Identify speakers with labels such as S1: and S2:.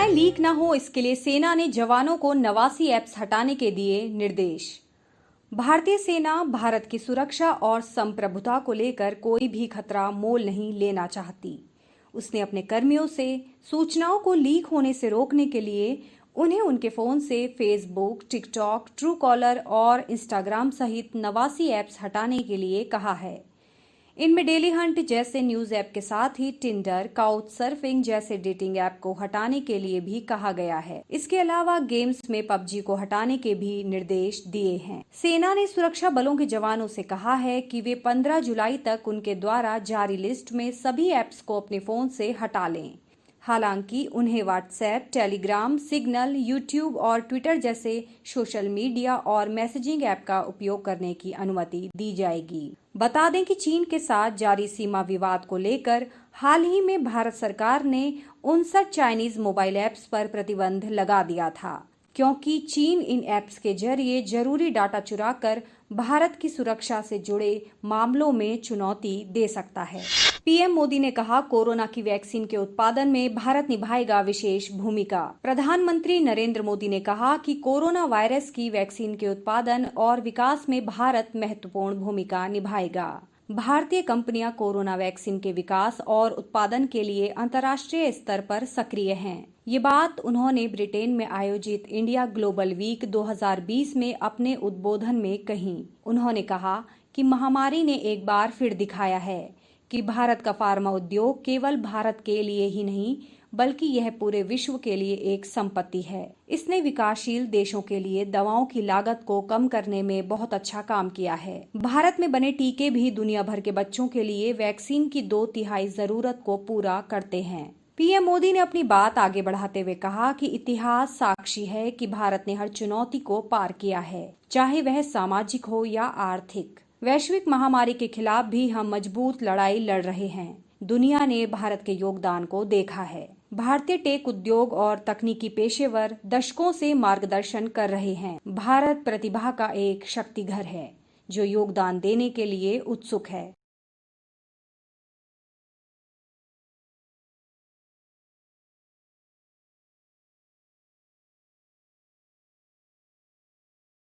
S1: सूचनाएं लीक न हो, इसके लिए सेना ने जवानों को 89 ऐप्स हटाने के दिए निर्देश। भारतीय सेना भारत की सुरक्षा और संप्रभुता को लेकर कोई भी खतरा मोल नहीं लेना चाहती। उसने अपने कर्मियों से सूचनाओं को लीक होने से रोकने के लिए उन्हें उनके फोन से फेसबुक, टिकटॉक, ट्रू कॉलर और इंस्टाग्राम सहित 89 ऐप्स हटाने के लिए कहा है। इनमें डेली हंट जैसे न्यूज ऐप के साथ ही टिंडर, काउच सर्फिंग जैसे डेटिंग ऐप को हटाने के लिए भी कहा गया है। इसके अलावा गेम्स में पबजी को हटाने के भी निर्देश दिए हैं। सेना ने सुरक्षा बलों के जवानों से कहा है कि वे 15 जुलाई तक उनके द्वारा जारी लिस्ट में सभी ऐप्स को अपने फोन से हटा लें। हालांकि उन्हें व्हाट्सएप, टेलीग्राम, सिग्नल, यूट्यूब और ट्विटर जैसे सोशल मीडिया और मैसेजिंग ऐप का उपयोग करने की अनुमति दी जाएगी। बता दें कि चीन के साथ जारी सीमा विवाद को लेकर हाल ही में भारत सरकार ने 59 चाइनीज मोबाइल ऐप्स पर प्रतिबंध लगा दिया था, क्योंकि चीन इन ऐप्स के जरिए जरूरी डाटा चुराकर भारत की सुरक्षा से जुड़े मामलों में चुनौती दे सकता है। पीएम मोदी ने कहा, कोरोना की वैक्सीन के उत्पादन में भारत निभाएगा विशेष भूमिका। प्रधानमंत्री नरेंद्र मोदी ने कहा कि कोरोना वायरस की वैक्सीन के उत्पादन और विकास में भारत महत्वपूर्ण भूमिका निभाएगा। भारतीय कंपनियां कोरोना वैक्सीन के विकास और उत्पादन के लिए अंतर्राष्ट्रीय स्तर पर सक्रिय हैं। ये बात उन्होंने ब्रिटेन में आयोजित इंडिया ग्लोबल वीक 2020 में अपने उद्बोधन में कही। उन्होंने कहा कि महामारी ने एक बार फिर दिखाया है कि भारत का फार्मा उद्योग केवल भारत के लिए ही नहीं, बल्कि यह पूरे विश्व के लिए एक संपत्ति है। इसने विकासशील देशों के लिए दवाओं की लागत को कम करने में बहुत अच्छा काम किया है। भारत में बने टीके भी दुनिया भर के बच्चों के लिए वैक्सीन की 2/3 जरूरत को पूरा करते हैं। पीएम मोदी ने अपनी बात आगे बढ़ाते हुए कहा कि इतिहास साक्षी है कि भारत ने हर चुनौती को पार किया है, चाहे वह सामाजिक हो या आर्थिक। वैश्विक महामारी के खिलाफ भी हम मजबूत लड़ाई लड़ रहे हैं। दुनिया ने भारत के योगदान को देखा है। भारतीय टेक उद्योग और तकनीकी पेशेवर दशकों से मार्गदर्शन कर रहे हैं। भारत प्रतिभा का एक शक्तिघर है जो योगदान देने के लिए उत्सुक है।